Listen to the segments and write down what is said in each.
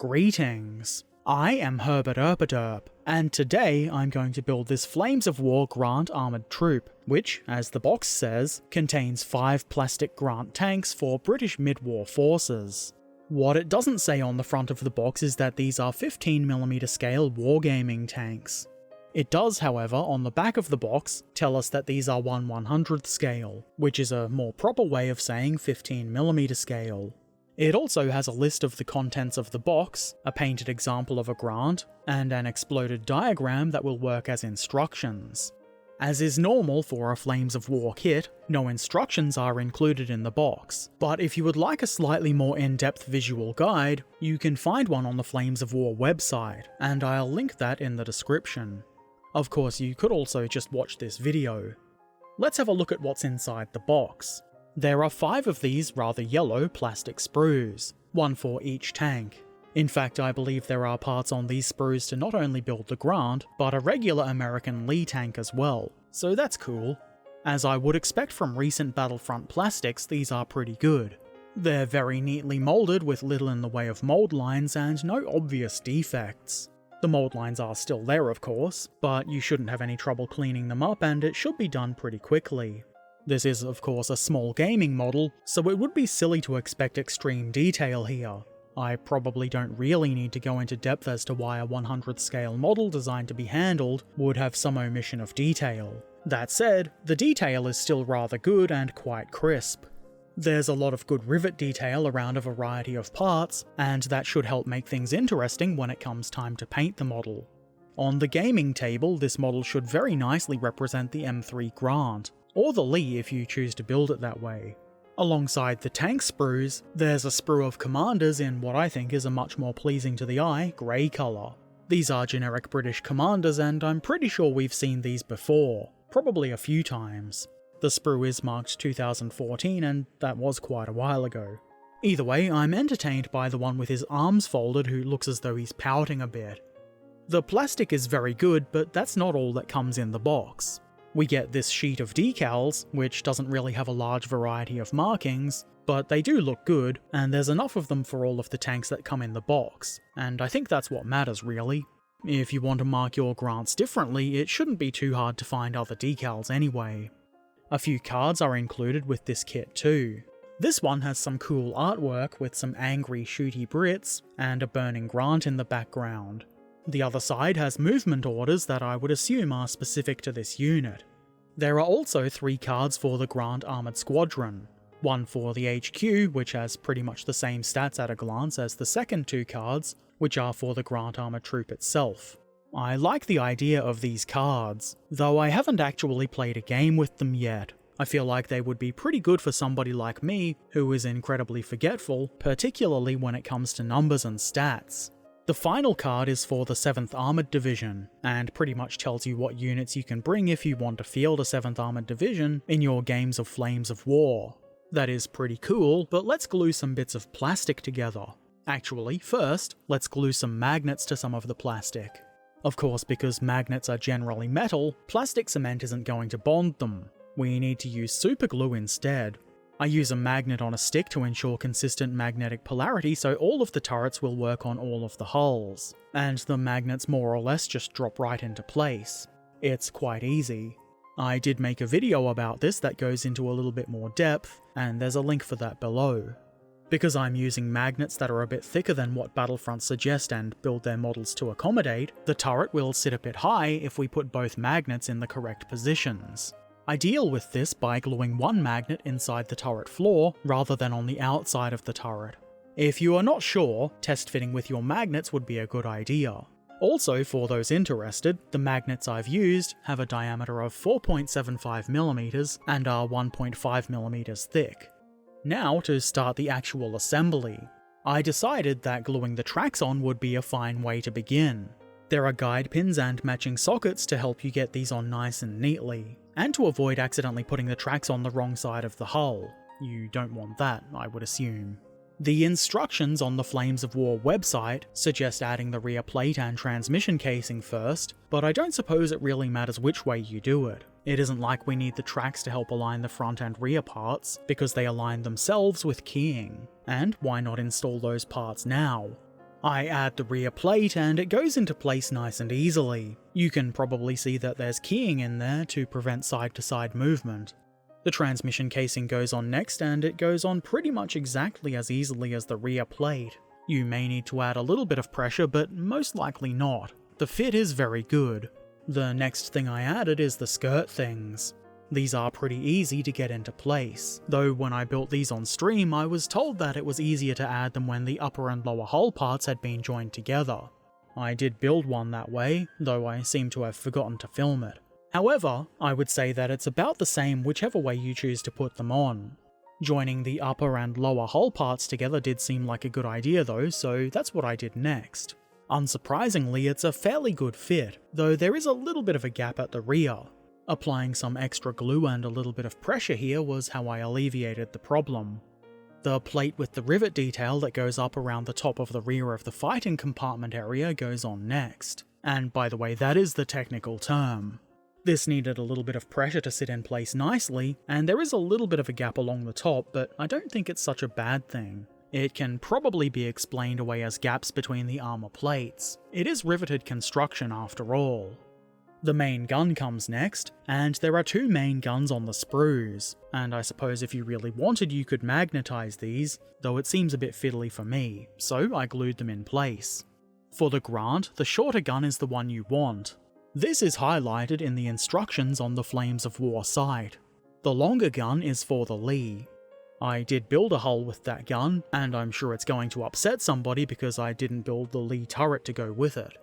Greetings, I am Herbert Erpaderp, and today I'm going to build this Flames of War Grant armoured troop, which, as the box says, contains 5 plastic Grant tanks for British mid-war forces. What it doesn't say on the front of the box is that these are 15mm scale wargaming tanks. It does, however, on the back of the box, tell us that these are 1/100th scale, which is a more proper way of saying 15mm scale. It also has a list of the contents of the box, a painted example of a Grant, and an exploded diagram that will work as instructions. As is normal for a Flames of War kit, no instructions are included in the box, but if you would like a slightly more in-depth visual guide, you can find one on the Flames of War website, and I'll link that in the description. Of course, you could also just watch this video. Let's have a look at what's inside the box. There are 5 of these rather yellow plastic sprues, one for each tank. In fact, I believe there are parts on these sprues to not only build the Grant, but a regular American Lee tank as well, so that's cool. As I would expect from recent Battlefront plastics, these are pretty good. They're very neatly moulded with little in the way of mould lines and no obvious defects. The mould lines are still there of course, but you shouldn't have any trouble cleaning them up and it should be done pretty quickly. This is of course a small gaming model, so it would be silly to expect extreme detail here. I probably don't really need to go into depth as to why a 100th scale model designed to be handled would have some omission of detail. That said, the detail is still rather good and quite crisp. There's a lot of good rivet detail around a variety of parts, and that should help make things interesting when it comes time to paint the model. On the gaming table, this model should very nicely represent the M3 Grant, or the Lee if you choose to build it that way. Alongside the tank sprues, there's a sprue of commanders in what I think is a much more pleasing to the eye grey colour. These are generic British commanders and I'm pretty sure we've seen these before, probably a few times. The sprue is marked 2014 and that was quite a while ago. Either way, I'm entertained by the one with his arms folded who looks as though he's pouting a bit. The plastic is very good, but that's not all that comes in the box. We get this sheet of decals, which doesn't really have a large variety of markings, but they do look good, and there's enough of them for all of the tanks that come in the box, and I think that's what matters really. If you want to mark your Grants differently, it shouldn't be too hard to find other decals anyway. A few cards are included with this kit too. This one has some cool artwork with some angry shooty Brits, and a burning Grant in the background. The other side has movement orders that I would assume are specific to this unit. There are also 3 cards for the Grant Armoured Squadron. One for the HQ, which has pretty much the same stats at a glance as the second 2 cards, which are for the Grant Armoured Troop itself. I like the idea of these cards, though I haven't actually played a game with them yet. I feel like they would be pretty good for somebody like me, who is incredibly forgetful, particularly when it comes to numbers and stats. The final card is for the 7th Armoured Division, and pretty much tells you what units you can bring if you want to field a 7th Armoured Division in your games of Flames of War. That is pretty cool, but let's glue some bits of plastic together. Actually, first, let's glue some magnets to some of the plastic. Of course, because magnets are generally metal, plastic cement isn't going to bond them. We need to use superglue instead. I use a magnet on a stick to ensure consistent magnetic polarity so all of the turrets will work on all of the hulls, and the magnets more or less just drop right into place. It's quite easy. I did make a video about this that goes into a little bit more depth, and there's a link for that below. Because I'm using magnets that are a bit thicker than what Battlefront suggest and build their models to accommodate, the turret will sit a bit high if we put both magnets in the correct positions. I deal with this by gluing one magnet inside the turret floor rather than on the outside of the turret. If you are not sure, test fitting with your magnets would be a good idea. Also, for those interested, the magnets I've used have a diameter of 4.75mm and are 1.5mm thick. Now to start the actual assembly. I decided that gluing the tracks on would be a fine way to begin. There are guide pins and matching sockets to help you get these on nice and neatly, and to avoid accidentally putting the tracks on the wrong side of the hull. You don't want that, I would assume. The instructions on the Flames of War website suggest adding the rear plate and transmission casing first, but I don't suppose it really matters which way you do it. It isn't like we need the tracks to help align the front and rear parts, because they align themselves with keying. And why not install those parts now? I add the rear plate and it goes into place nice and easily. You can probably see that there's keying in there to prevent side-to-side movement. The transmission casing goes on next and it goes on pretty much exactly as easily as the rear plate. You may need to add a little bit of pressure, but most likely not. The fit is very good. The next thing I added is the skirt things. These are pretty easy to get into place, though when I built these on stream I was told that it was easier to add them when the upper and lower hull parts had been joined together. I did build one that way, though I seem to have forgotten to film it. However, I would say that it's about the same whichever way you choose to put them on. Joining the upper and lower hull parts together did seem like a good idea though, so that's what I did next. Unsurprisingly, it's a fairly good fit, though there is a little bit of a gap at the rear. Applying some extra glue and a little bit of pressure here was how I alleviated the problem. The plate with the rivet detail that goes up around the top of the rear of the fighting compartment area goes on next. And by the way, that is the technical term. This needed a little bit of pressure to sit in place nicely, and there is a little bit of a gap along the top, but I don't think it's such a bad thing. It can probably be explained away as gaps between the armor plates. It is riveted construction after all. The main gun comes next, and there are two main guns on the sprues, and I suppose if you really wanted you could magnetize these, though it seems a bit fiddly for me, so I glued them in place. For the Grant, the shorter gun is the one you want. This is highlighted in the instructions on the Flames of War site. The longer gun is for the Lee. I did build a hull with that gun, and I'm sure it's going to upset somebody because I didn't build the Lee turret to go with it.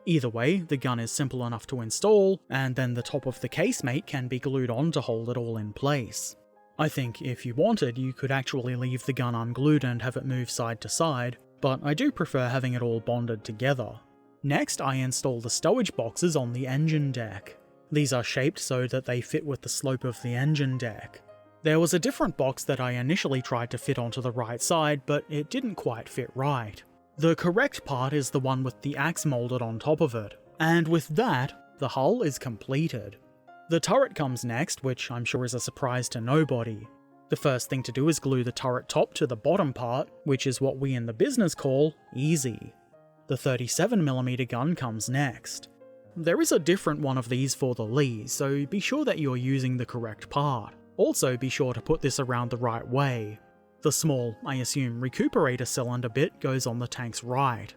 Either way, the gun is simple enough to install, and then the top of the casemate can be glued on to hold it all in place. I think if you wanted, you could actually leave the gun unglued and have it move side to side, but I do prefer having it all bonded together. Next, I install the stowage boxes on the engine deck. These are shaped so that they fit with the slope of the engine deck. There was a different box that I initially tried to fit onto the right side, but it didn't quite fit right. The correct part is the one with the axe molded on top of it, and with that, the hull is completed. The turret comes next, which I'm sure is a surprise to nobody. The first thing to do is glue the turret top to the bottom part, which is what we in the business call easy. The 37mm gun comes next. There is a different one of these for the Lee, so be sure that you're using the correct part. Also be sure to put this around the right way. The small, I assume, recuperator cylinder bit goes on the tank's right.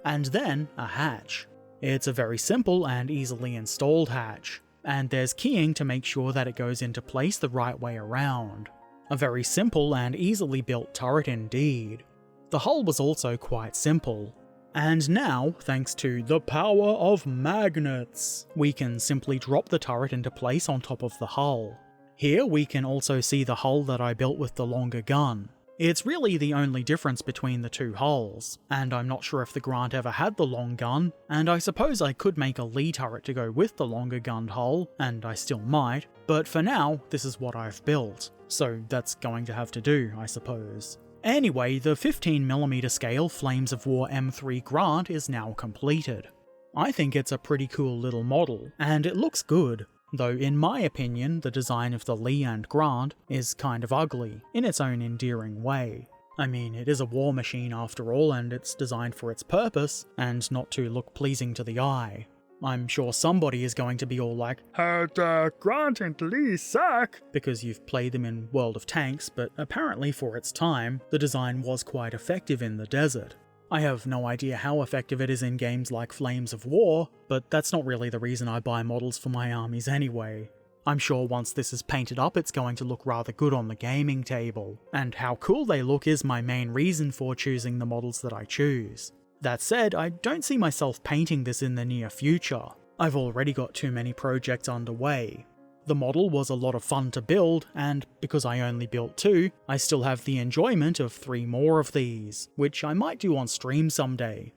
And then, a hatch. It's a very simple and easily installed hatch, and there's keying to make sure that it goes into place the right way around. A very simple and easily built turret indeed. The hull was also quite simple. And now, thanks to the power of magnets, we can simply drop the turret into place on top of the hull. Here we can also see the hull that I built with the longer gun. It's really the only difference between the two hulls, and I'm not sure if the Grant ever had the long gun, and I suppose I could make a Lee turret to go with the longer gunned hull, and I still might, but for now, this is what I've built, so that's going to have to do, I suppose. Anyway, the 15mm scale Flames of War M3 Grant is now completed. I think it's a pretty cool little model, and it looks good. Though in my opinion, the design of the Lee and Grant is kind of ugly, in its own endearing way. I mean, it is a war machine after all, and it's designed for its purpose, and not to look pleasing to the eye. I'm sure somebody is going to be all like, Grant and Lee suck, because you've played them in World of Tanks, but apparently for its time, the design was quite effective in the desert. I have no idea how effective it is in games like Flames of War, but that's not really the reason I buy models for my armies anyway. I'm sure once this is painted up it's going to look rather good on the gaming table, and how cool they look is my main reason for choosing the models that I choose. That said, I don't see myself painting this in the near future. I've already got too many projects underway. The model was a lot of fun to build, and because I only built 2, I still have the enjoyment of 3 more of these, which I might do on stream someday.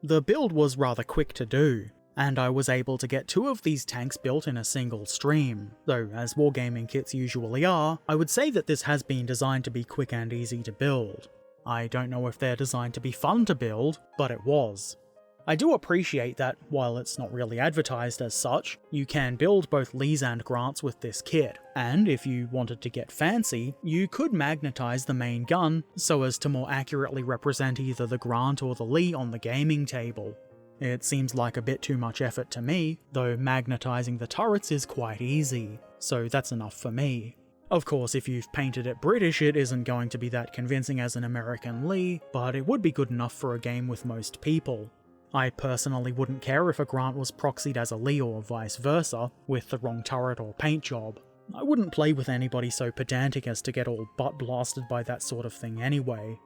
The build was rather quick to do, and I was able to get 2 of these tanks built in a single stream, though as wargaming kits usually are, I would say that this has been designed to be quick and easy to build. I don't know if they're designed to be fun to build, but it was. I do appreciate that, while it's not really advertised as such, you can build both Lees and Grants with this kit, and if you wanted to get fancy, you could magnetize the main gun so as to more accurately represent either the Grant or the Lee on the gaming table. It seems like a bit too much effort to me, though magnetizing the turrets is quite easy, so that's enough for me. Of course, if you've painted it British, it isn't going to be that convincing as an American Lee, but it would be good enough for a game with most people. I personally wouldn't care if a Grant was proxied as a Lee or vice versa, with the wrong turret or paint job. I wouldn't play with anybody so pedantic as to get all butt blasted by that sort of thing anyway.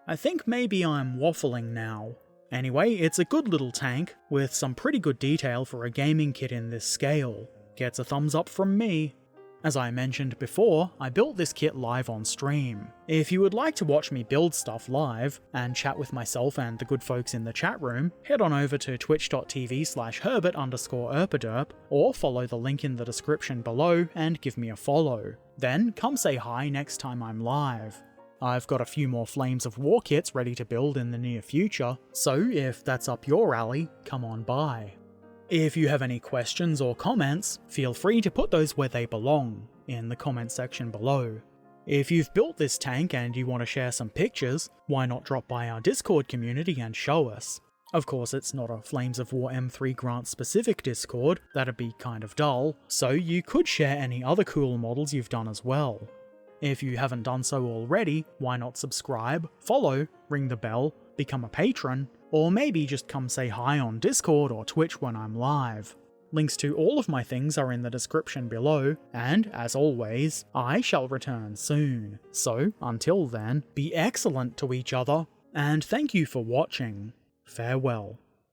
I think maybe I'm waffling now. Anyway, it's a good little tank, with some pretty good detail for a gaming kit in this scale. Gets a thumbs up from me. As I mentioned before, I built this kit live on stream. If you would like to watch me build stuff live, and chat with myself and the good folks in the chat room, head on over to twitch.tv/Herbert_Erpaderp, or follow the link in the description below and give me a follow. Then come say hi next time I'm live. I've got a few more Flames of War kits ready to build in the near future, so if that's up your alley, come on by. If you have any questions or comments, feel free to put those where they belong, in the comment section below. If you've built this tank and you want to share some pictures, why not drop by our Discord community and show us? Of course, it's not a Flames of War M3 Grant specific Discord, that'd be kind of dull, so you could share any other cool models you've done as well. If you haven't done so already, why not subscribe, follow, ring the bell, become a patron, or maybe just come say hi on Discord or Twitch when I'm live. Links to all of my things are in the description below, and as always, I shall return soon. So, until then, be excellent to each other, and thank you for watching. Farewell.